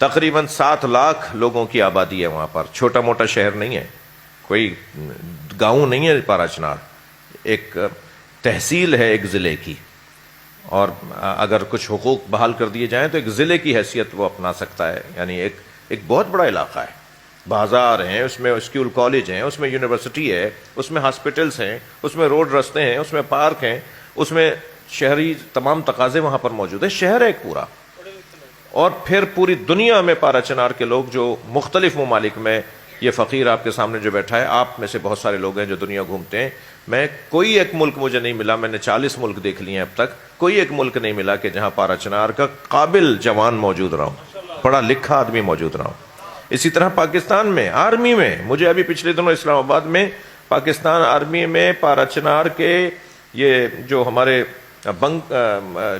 تقریباً 7 لاکھ لوگوں کی آبادی ہے وہاں پر. چھوٹا موٹا شہر نہیں ہے, کوئی گاؤں نہیں ہے پارا چنار, ایک تحصیل ہے ایک ضلع کی, اور اگر کچھ حقوق بحال کر دیے جائیں تو ایک ضلع کی حیثیت وہ اپنا سکتا ہے. یعنی ایک بہت بڑا علاقہ ہے, بازار ہیں اس میں, اسکول کالج ہیں اس میں, یونیورسٹی ہے اس میں, ہاسپٹلس ہیں اس میں, روڈ رستے ہیں اس میں, پارک ہیں اس میں, شہری تمام تقاضے وہاں پر موجود ہیں. شہر ہے ایک پورا. اور پھر پوری دنیا میں پارا چنار کے لوگ جو مختلف ممالک میں, یہ فقیر آپ کے سامنے جو بیٹھا ہے, آپ میں سے بہت سارے لوگ ہیں جو دنیا گھومتے ہیں. میں کوئی ایک ملک مجھے نہیں ملا, میں نے 40 ملک دیکھ لیے ہیں اب تک, کوئی ایک ملک نہیں ملا کہ جہاں پارا چنار کا قابل جوان موجود رہا ہوں, پڑھا لکھا آدمی موجود رہا ہوں. اسی طرح پاکستان میں آرمی میں, مجھے ابھی پچھلے دنوں اسلام آباد میں پاکستان آرمی میں پارا چنار کے یہ جو ہمارے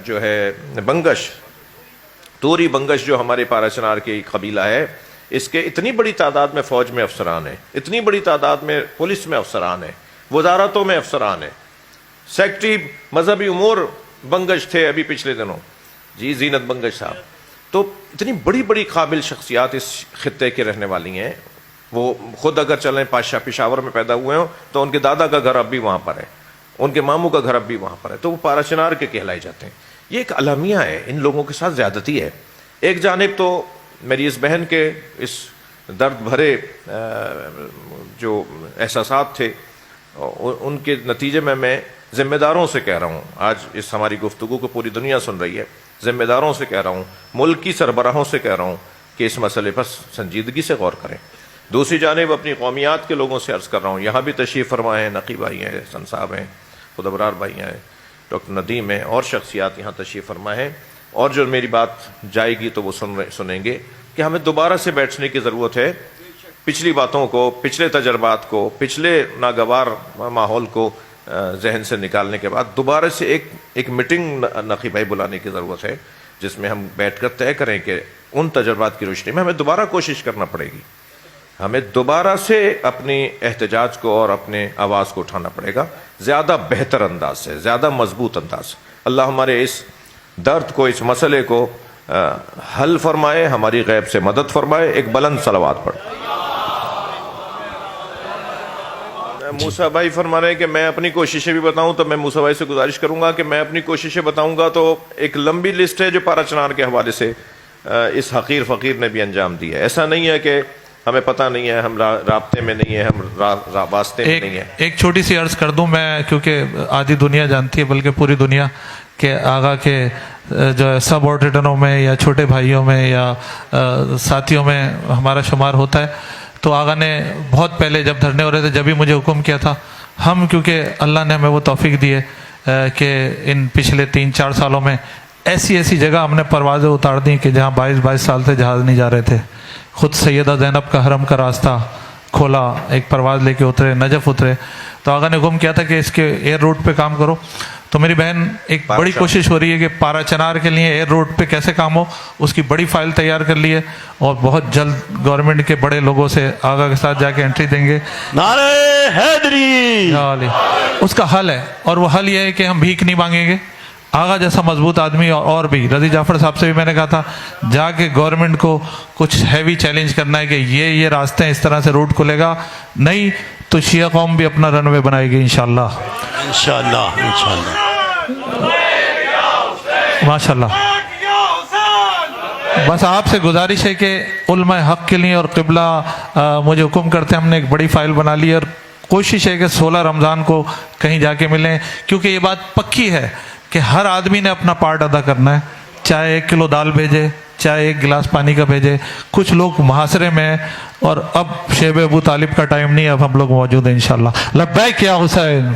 جو ہے بنگش, توری بنگش جو ہمارے پارا چنار کی قبیلہ ہے, اس کے اتنی بڑی تعداد میں فوج میں افسران ہیں, اتنی بڑی تعداد میں پولیس میں افسران ہیں, وزارتوں میں افسران ہیں. سیکٹری مذہبی امور بنگش تھے ابھی پچھلے دنوں, جی زینت بنگش صاحب. تو اتنی بڑی بڑی قابل شخصیات اس خطے کے رہنے والی ہیں. وہ خود اگر چلیں پشاور میں پیدا ہوئے ہوں تو ان کے دادا کا گھر اب بھی وہاں پر ہے, ان کے ماموں کا گھر اب بھی وہاں پر ہے, تو وہ پارا چنار کے کہلائے جاتے ہیں. یہ ایک الامیہ ہے, ان لوگوں کے ساتھ زیادتی ہے. ایک جانب تو میری اس بہن کے اس درد بھرے جو احساسات تھے, ان کے نتیجے میں ذمہ داروں سے کہہ رہا ہوں, آج اس ہماری گفتگو کو پوری دنیا سن رہی ہے, ذمہ داروں سے کہہ رہا ہوں, ملک کی سربراہوں سے کہہ رہا ہوں کہ اس مسئلے پر سنجیدگی سے غور کریں. دوسری جانب اپنی قومیات کے لوگوں سے عرض کر رہا ہوں, یہاں بھی تشریف فرما ہیں, نقی بھائی ہیں, حسن صاحب ہیں, خود ابرار بھائی ہیں, ڈاکٹر ندیم ہیں, اور شخصیات یہاں تشریف فرما ہیں, اور جو میری بات جائے گی تو وہ سنیں گے کہ ہمیں دوبارہ سے بیٹھنے کی ضرورت ہے. پچھلی باتوں کو, پچھلے تجربات کو, پچھلے ناگوار ماحول کو ذہن سے نکالنے کے بعد دوبارہ سے ایک میٹنگ نقی بھائی بلانے کی ضرورت ہے, جس میں ہم بیٹھ کر طے کریں کہ ان تجربات کی روشنی میں ہمیں دوبارہ کوشش کرنا پڑے گی, ہمیں دوبارہ سے اپنی احتجاج کو اور اپنے آواز کو اٹھانا پڑے گا, زیادہ بہتر انداز سے, زیادہ مضبوط انداز سے. اللہ ہمارے اس درد کو, اس مسئلے کو حل فرمائے, ہماری غیب سے مدد فرمائے. ایک بلند صلوات پڑھ. موسیٰ بھائی فرما رہے ہیں کہ میں اپنی کوششیں بھی بتاؤں, تو میں موسیٰ بھائی سے گزارش کروں گا کہ میں اپنی کوششیں بتاؤں گا تو ایک لمبی لسٹ ہے جو پارا چنار کے حوالے سے اس حقیر فقیر نے بھی انجام دی ہے. ایسا نہیں ہے کہ ہمیں پتہ نہیں ہے, ہم رابطے میں نہیں ہیں, ہم واسطے میں نہیں ہیں. ایک چھوٹی سی عرض کر دوں میں, کیونکہ آدھی دنیا جانتی ہے, بلکہ پوری دنیا, کہ آغا کے جو ہے سب آرڈینروں میں یا چھوٹے بھائیوں میں یا ساتھیوں میں ہمارا شمار ہوتا ہے. تو آغا نے بہت پہلے جب دھرنے ہو رہے تھے, جب ہی مجھے حکم کیا تھا. ہم کیونکہ اللہ نے ہمیں وہ توفیق دی ہے کہ ان پچھلے 3-4 سالوں میں ایسی جگہ ہم نے پروازیں اتار دیں کہ جہاں 22 سال سے جہاز نہیں جا رہے تھے. خود سیدہ زینب کا حرم کا راستہ کھولا, ایک پرواز لے کے اترے, نجف اترے. تو آغا نے حکم کیا تھا کہ اس کے ایئر روٹ پہ کام کرو. تو میری بہن ایک بڑی کوشش ہو رہی ہے کہ پارا چنار کے لیے ایئر روٹ پہ کیسے کام ہو, اس کی بڑی فائل تیار کر لی ہے, اور بہت جلد گورنمنٹ کے بڑے لوگوں سے آغا کے ساتھ جا کے انٹری دیں گے. نعرہ حیدری, اس کا حل ہے, اور وہ حل یہ ہے کہ ہم بھیک نہیں مانگیں گے. آغا جیسا مضبوط آدمی اور بھی, رضی جعفر صاحب سے بھی میں نے کہا تھا, جا کے گورنمنٹ کو کچھ ہیوی چیلنج کرنا ہے کہ یہ راستے ہیں, اس طرح سے روٹ کھلے گا, نہیں تو شیعہ قوم بھی اپنا رن وے بنائے گی انشاءاللہ. ماشاءاللہ. بس آپ سے گزارش ہے کہ علماء حق کے لیے اور قبلہ مجھے حکم کرتے ہیں, ہم نے ایک بڑی فائل بنا لی, اور کوشش ہے کہ 16 رمضان کو کہیں جا کے ملیں, کیونکہ یہ بات پکی ہے کہ ہر آدمی نے اپنا پارٹ ادا کرنا ہے. چاہے 1 کلو دال بھیجے, چاہے 1 گلاس پانی کا بھیجے. کچھ لوگ محاصرے میں ہیں, اور اب شیب ابو طالب کا ٹائم نہیں, اب ہم لوگ موجود ہیں انشاءاللہ. لبیک یا حسین.